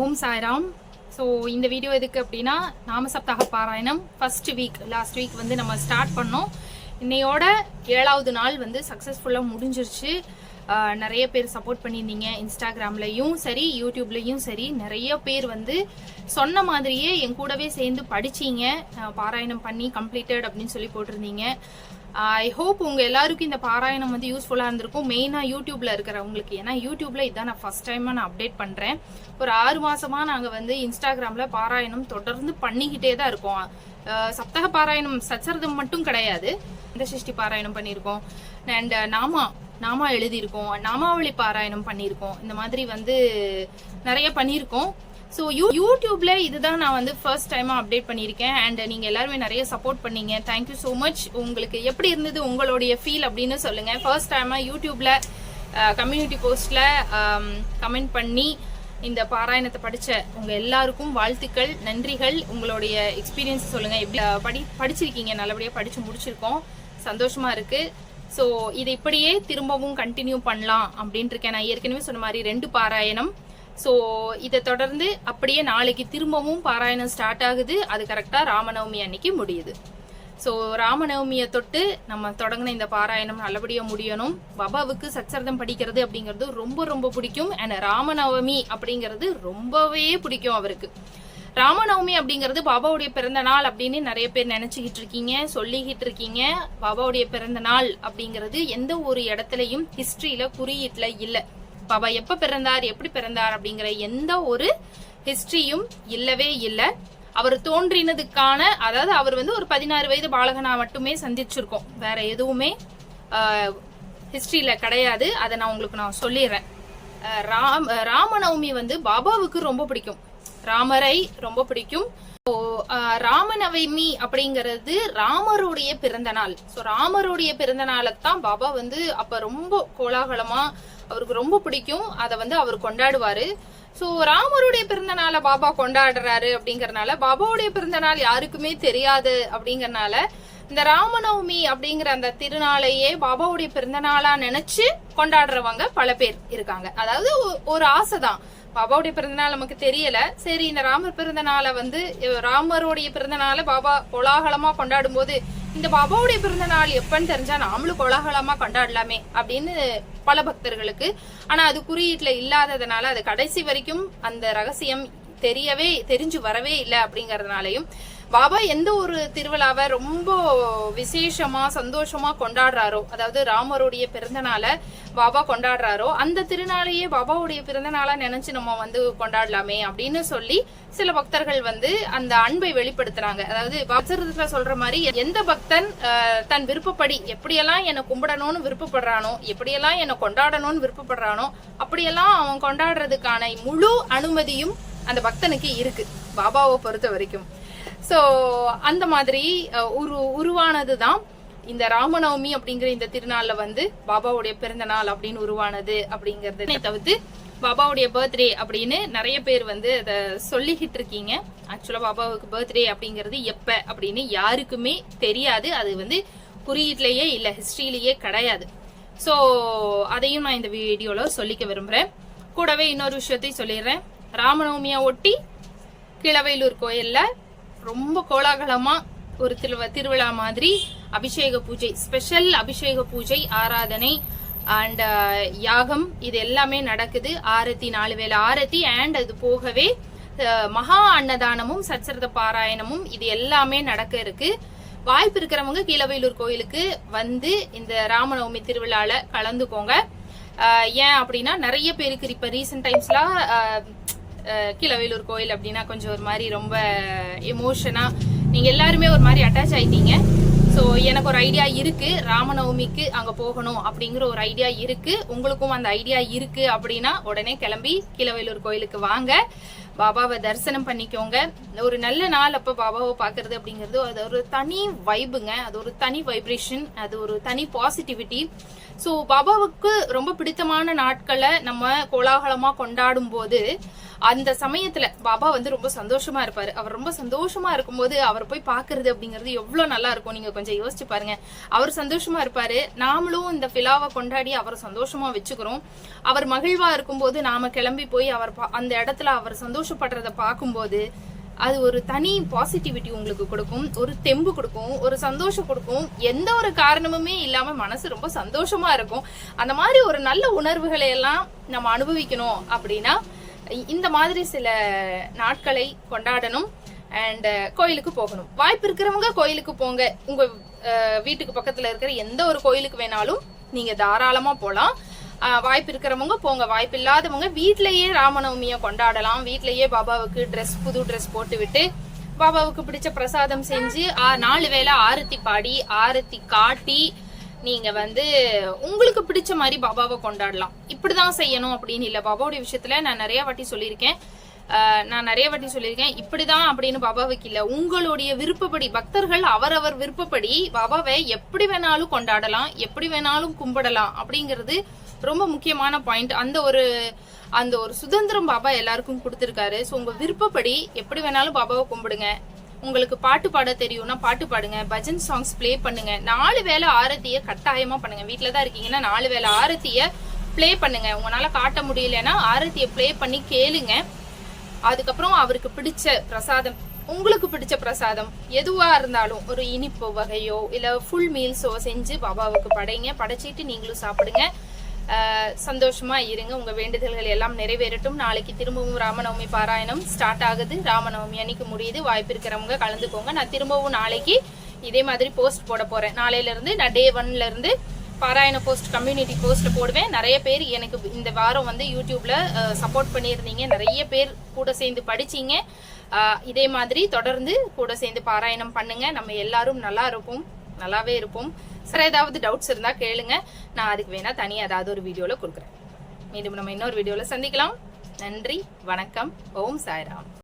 ஓம் Sairam. So இந்த video எதுக்கு அப்படின்னா, நாம சப்தாக பாராயணம் ஃபர்ஸ்ட் வீக், லாஸ்ட் வீக் வந்து நம்ம ஸ்டார்ட் பண்ணோம். இன்னையோட 7வது நாள் வந்து சக்ஸஸ்ஃபுல்லாக முடிஞ்சிருச்சு. நிறைய பேர் சப்போர்ட் பண்ணியிருந்தீங்க. இன்ஸ்டாகிராம்லையும் சரி, யூடியூப்லையும் சரி, நிறைய பேர் வந்து சொன்ன மாதிரியே என் கூடவே சேர்ந்து படிச்சிங்க, பாராயணம் பண்ணி கம்ப்ளீட்டட் அப்படின்னு சொல்லி போட்டிருந்தீங்க. ஐ ஹோப் உங்கள் எல்லாருக்கும் இந்த பாராயணம் வந்து யூஸ்ஃபுல்லாக இருந்திருக்கும், மெயினாக யூடியூப்பில் இருக்கிறவங்களுக்கு. ஏன்னா யூடியூப்பில் இதான் நான் ஃபஸ்ட் டைமாக நான் அப்டேட் பண்ணுறேன். ஒரு 6 மாதமாக நாங்கள் வந்து இன்ஸ்டாகிராமில் பாராயணம் தொடர்ந்து பண்ணிக்கிட்டே தான் இருக்கோம். சப்தக பாராயணம் சச்சரதம் மட்டும் கிடையாது, இந்த சிருஷ்டி பாராயணம் பண்ணியிருக்கோம், அண்ட் நாமா எழுதியிருக்கோம், நாமாவளி பாராயணம் பண்ணியிருக்கோம். இந்த மாதிரி வந்து நிறைய பண்ணியிருக்கோம். ஸோ யூடியூப்ல இதுதான் நான் வந்து ஃபர்ஸ்ட் டைமா அப்டேட் பண்ணியிருக்கேன். அண்ட் நீங்க எல்லாருமே நிறைய சப்போர்ட் பண்ணீங்க. Thank you so much. உங்களுக்கு எப்படி இருந்தது உங்களுடைய ஃபீல் அப்படின்னு சொல்லுங்க. ஃபர்ஸ்ட் டைமா யூடியூப்ல கம்யூனிட்டி போஸ்ட்ல கமெண்ட் பண்ணி இந்த பாராயணத்தை படிச்ச உங்க எல்லாருக்கும் வாழ்த்துக்கள், நன்றிகள். உங்களுடைய எக்ஸ்பீரியன்ஸ் சொல்லுங்க. எப்படி படிச்சிருக்கீங்க? நல்லபடியா படிச்சு முடிச்சிருக்கோம், சந்தோஷமா இருக்கு. ஸோ இதை இப்படியே திரும்பவும் கண்டினியூ பண்ணலாம் அப்படின்ட்டு இருக்கேன். நான் ஏற்கனவே சொன்ன மாதிரி 2 பாராயணம். ஸோ இதை தொடர்ந்து அப்படியே நாளைக்கு திரும்பவும் பாராயணம் ஸ்டார்ட் ஆகுது. அது கரெக்டாக ராமநவமி அன்னைக்கு முடியுது. ஸோ ராமநவமியை தொட்டு நம்ம தொடங்கின இந்த பாராயணம் நல்லபடியாக முடியணும். பாபாவுக்கு சச்சரதம் படிக்கிறது அப்படிங்கிறது ரொம்ப ரொம்ப பிடிக்கும். அண்ட் ராமநவமி அப்படிங்கிறது ரொம்பவே பிடிக்கும் அவருக்கு. ராமநவமி அப்படிங்கிறது பாபாவுடைய பிறந்த நாள் அப்படின்னு நிறைய பேர் நினைச்சுக்கிட்டு இருக்கீங்க, சொல்லிக்கிட்டு இருக்கீங்க. பாபாவுடைய பிறந்த நாள் அப்படிங்கிறது எந்த ஒரு இடத்துலையும் ஹிஸ்டரியில குறியீட்டுல இல்லை. பாபா எப்ப பிறந்தார், எப்படி பிறந்தார் அப்படிங்கிற எந்த ஒரு ஹிஸ்டரியும் இல்லவே இல்லை. அவர் தோன்றினதுக்கான, அதாவது அவர் வந்து ஒரு 16 வயது பாலகனா மட்டுமே சந்திச்சிருக்கோம், வேற எதுவுமே ஹிஸ்டரியில கிடையாது. அதை நான் உங்களுக்கு சொல்லிடுறேன். ராமநவமி வந்து பாபாவுக்கு ரொம்ப பிடிக்கும், ராமரை ரொம்ப பிடிக்கும். ராமநவமி அப்படிங்கிறது ராமருடைய பிறந்த நாள். ஸோ ராமருடைய பிறந்த நாளைத்தான் பாபா வந்து அப்ப ரொம்ப கோலாகலமா, அவருக்கு ரொம்ப பிடிக்கும், அதை வந்து அவர் கொண்டாடுவாரு. ஸோ ராமருடைய பிறந்த நாளை பாபா கொண்டாடுறாரு அப்படிங்கறதுனால, பாபாவுடைய பிறந்த நாள் யாருக்குமே தெரியாது அப்படிங்கறதுனால, இந்த ராமநவமி அப்படிங்கிற அந்த திருநாளையே பாபாவுடைய பிறந்த நாளா நினைச்சு கொண்டாடுறவங்க பல பேர் இருக்காங்க. அதாவது ஒரு ஆசைதான், பாபாவுடைய பிறந்த நாள் நமக்கு தெரியல, சரி இந்த ராமர் பிறந்த நாளை வந்து, ராமருடைய பிறந்த நாளை பாபா கோலாகலமா கொண்டாடும் போது, இந்த பாபாவுடைய பிறந்த நாள் எப்பன்னு தெரிஞ்சா நாமளும் கோலாகலமா கொண்டாடலாமே அப்படின்னு பல பக்தர்களுக்கு. ஆனா அது குறியீட்டுல இல்லாததுனால, அது கடைசி வரைக்கும் அந்த ரகசியம் தெரிஞ்சு வரவே இல்லை. அப்படிங்கறதுனாலையும் பாபா எந்த ஒரு திருவிழாவை ரொம்ப விசேஷமா சந்தோஷமா கொண்டாடுறாரோ, அதாவது ராமருடைய பிறந்த நாளை பாபா கொண்டாடுறாரோ, அந்த திருநாளையே பாபாவுடைய பிறந்த நாளா நினைச்சு நம்ம வந்து கொண்டாடலாமே அப்படின்னு சொல்லி சில பக்தர்கள் வந்து அந்த அன்பை வெளிப்படுத்துறாங்க. அதாவது வசரத்துல சொல்ற மாதிரி, எந்த பக்தன் தன் விருப்பப்படி எப்படியெல்லாம் என்னை கும்பிடணும்னு விருப்பப்படுறானோ, எப்படியெல்லாம் என்னை கொண்டாடணும்னு விருப்பப்படுறானோ, அப்படியெல்லாம் அவன் கொண்டாடுறதுக்கான முழு அனுமதியும் அந்த பக்தனுக்கு இருக்கு, பாபாவை பொறுத்த வரைக்கும். சோ அந்த மாதிரி உருவானதுதான் இந்த ராமநவமி அப்படிங்கிற இந்த திருநாள்ல வந்து பாபாவுடைய பிறந்த நாள் அப்படின்னு உருவானது. அப்படிங்கறத தவிர்த்து பாபாவுடைய பர்த்டே அப்படின்னு நிறைய பேர் வந்து அதை சொல்லிக்கிட்டு இருக்கீங்க. ஆக்சுவலா பாபாவுக்கு பர்த்டே அப்படிங்கிறது எப்ப அப்படின்னு யாருக்குமே தெரியாது. அது வந்து குறியீட்லயே இல்ல, ஹிஸ்டரியிலேயே கிடையாது. சோ அதையும் நான் இந்த வீடியோல சொல்லிக்க விரும்புறேன். கூடவே இன்னொரு விஷயத்தையும் சொல்லிடுறேன். ராமநவமியை ஒட்டி கிழவேலூர் கோயில்ல ரொம்ப கோலாகலமா ஒரு திருவிழா மாதிரி அபிஷேக பூஜை, ஸ்பெஷல் அபிஷேக பூஜை, ஆராதனை அண்ட் யாகம், இது எல்லாமே நடக்குது. ஆரத்தி, 4 வேளை ஆரத்தி, அண்ட் அது போகவே மகா அன்னதானமும் சச்சரத பாராயணமும் இது எல்லாமே நடக்க இருக்கு. வாய்ப்பு இருக்கிறவங்க கீழவேலூர் கோயிலுக்கு வந்து இந்த ராமநவமி திருவிழால கலந்துக்கோங்க. ஏன் அப்படின்னா நிறைய பேருக்கு இப்ப ரீசெண்ட் டைம்ஸ்ல கீழவேலூர் கோயில் அப்படின்னா கொஞ்சம் ஒரு மாதிரி ரொம்ப எமோஷனா நீங்க எல்லாருமே ஒரு மாதிரி அட்டாச் ஆயிட்டீங்க. ஸோ எனக்கு ஒரு ஐடியா இருக்கு, ராமநவமிக்கு அங்க போகணும் அப்படிங்கிற ஒரு ஐடியா இருக்கு. உங்களுக்கும் அந்த ஐடியா இருக்கு அப்படின்னா உடனே கிளம்பி கீழவேலூர் கோயிலுக்கு வாங்க, பாபாவை தரிசனம் பண்ணிக்கோங்க. ஒரு நல்ல நாள் அப்ப பாபாவை பாக்குறது அப்படிங்கிறது அது ஒரு தனி வைபுங்க, அது ஒரு தனி வைப்ரேஷன், அது ஒரு தனி பாசிட்டிவிட்டி. ஸோ பாபாவுக்கு ரொம்ப பிடித்தமான நாட்களை நம்ம கோலாகலமா கொண்டாடும் போது அந்த சமயத்துல பாபா வந்து ரொம்ப சந்தோஷமா இருப்பாரு. அவர் ரொம்ப சந்தோஷமா இருக்கும்போது அவர் போய் பாக்குறது அப்படிங்கிறது எவ்வளவு நல்லா இருக்கும். நீங்க கொஞ்சம் யோசிச்சு பாருங்க. அவர் சந்தோஷமா இருப்பாரு, நாமளும் இந்த விழாவை கொண்டாடி அவரை சந்தோஷமா வச்சுக்கிறோம். அவர் மகிழ்வா இருக்கும்போது நாம கிளம்பி போய் அவர் அந்த இடத்துல அவர் சந்தோஷப்படுறத பார்க்கும்போது அது ஒரு தனி பாசிட்டிவிட்டி உங்களுக்கு கொடுக்கும், ஒரு தெம்பு கொடுக்கும், ஒரு சந்தோஷம் கொடுக்கும். எந்த ஒரு காரணமுமே இல்லாம மனசு ரொம்ப சந்தோஷமா இருக்கும். அந்த மாதிரி ஒரு நல்ல உணர்வுகளை எல்லாம் நம்ம அனுபவிக்கணும் அப்படின்னா இந்த மாதிரி சில நாட்களை கொண்டாடணும். அண்ட் கோயிலுக்கு போகணும். வாய்ப்பு இருக்கிறவங்க கோயிலுக்கு போங்க. உங்க வீட்டுக்கு பக்கத்துல இருக்கிற எந்த ஒரு கோயிலுக்கு வேணாலும் நீங்க தாராளமா போலாம். வாய்ப்பு இருக்கிறவங்க போங்க, வாய்ப்பு இல்லாதவங்க வீட்லயே ராமநவமியை கொண்டாடலாம். வீட்லயே பாபாவுக்கு புது ட்ரெஸ் போட்டு விட்டு பாபாவுக்கு பிடிச்ச பிரசாதம் செஞ்சு 4 வேளை ஆரத்தி பாடி ஆரத்தி காட்டி நீங்க வந்து உங்களுக்கு பிடிச்ச மாதிரி பாபாவை கொண்டாடலாம். இப்படிதான் செய்யணும் அப்படின்னு இல்ல. பாபாவுடைய விஷயத்துல நான் நிறைய வாட்டி சொல்லியிருக்கேன். இப்படிதான் அப்படின்னு பாபாவுக்கு இல்ல. உங்களுடைய விருப்பப்படி பக்தர்கள் அவரவர் விருப்பப்படி பாபாவை எப்படி வேணாலும் கொண்டாடலாம், எப்படி வேணாலும் கும்பிடலாம் அப்படிங்கிறது ரொம்ப முக்கியமான பாயிண்ட். அந்த ஒரு சுதந்திரம் பாபா எல்லாருக்கும் கொடுத்திருக்காரு. ஸோ உங்க விருப்பப்படி எப்படி வேணாலும் பாபாவை கும்பிடுங்க. உங்களுக்கு பாட்டு பாட தெரியும்னா பாட்டு பாடுங்க, பஜன் சாங்ஸ் பிளே பண்ணுங்க. 4 வேளை ஆரத்திய கட்டாயமா பண்ணுங்க. வீட்டுலதான் இருக்கீங்கன்னா 4 வேளை ஆரத்திய பிளே பண்ணுங்க. உங்களால காட்ட முடியலன்னா ஆரத்திய பிளே பண்ணி கேளுங்க. அதுக்கப்புறம் அவருக்கு பிடிச்ச பிரசாதம், உங்களுக்கு பிடிச்ச பிரசாதம் எதுவா இருந்தாலும் ஒரு இனிப்பு வகையோ இல்ல ஃபுல் மீல்ஸோ செஞ்சு பாபாவுக்கு படைங்க. படைச்சிட்டு நீங்களும் சாப்பிடுங்க. சந்தோஷமா இருங்க. உங்க வேண்டுதல்கள் எல்லாம் நிறைவேறட்டும். நாளைக்கு திரும்பவும் ராமநவமி பாராயணம் ஸ்டார்ட் ஆகுது. ராமநவமி அன்னைக்கு முடியுது. வாய்ப்பு இருக்கிறவங்க கலந்துக்கோங்க. நான் திரும்பவும் நாளைக்கு இதே மாதிரி போஸ்ட் போட போறேன். நாளையில இருந்து நான் டே 1ல இருந்து பாராயண போஸ்ட், கம்யூனிட்டி போஸ்ட்ல போடுவேன். நிறைய பேர் எனக்கு இந்த வாரம் வந்து யூடியூப்ல சப்போர்ட் பண்ணியிருந்தீங்க. நிறைய பேர் கூட சேர்ந்து படிச்சீங்க. இதே மாதிரி தொடர்ந்து கூட சேர்ந்து பாராயணம் பண்ணுங்க. நம்ம எல்லாரும் நல்லாவே இருப்போம். சார் ஏதாவது டவுட்ஸ் இருந்தா கேளுங்க. நான் அதுக்கு வேணா தனியா ஏதாவது ஒரு வீடியோல கொடுக்குறேன். மீண்டும் நம்ம இன்னொரு வீடியோல சந்திக்கலாம். நன்றி, வணக்கம். ஓம் சாய்ராம்.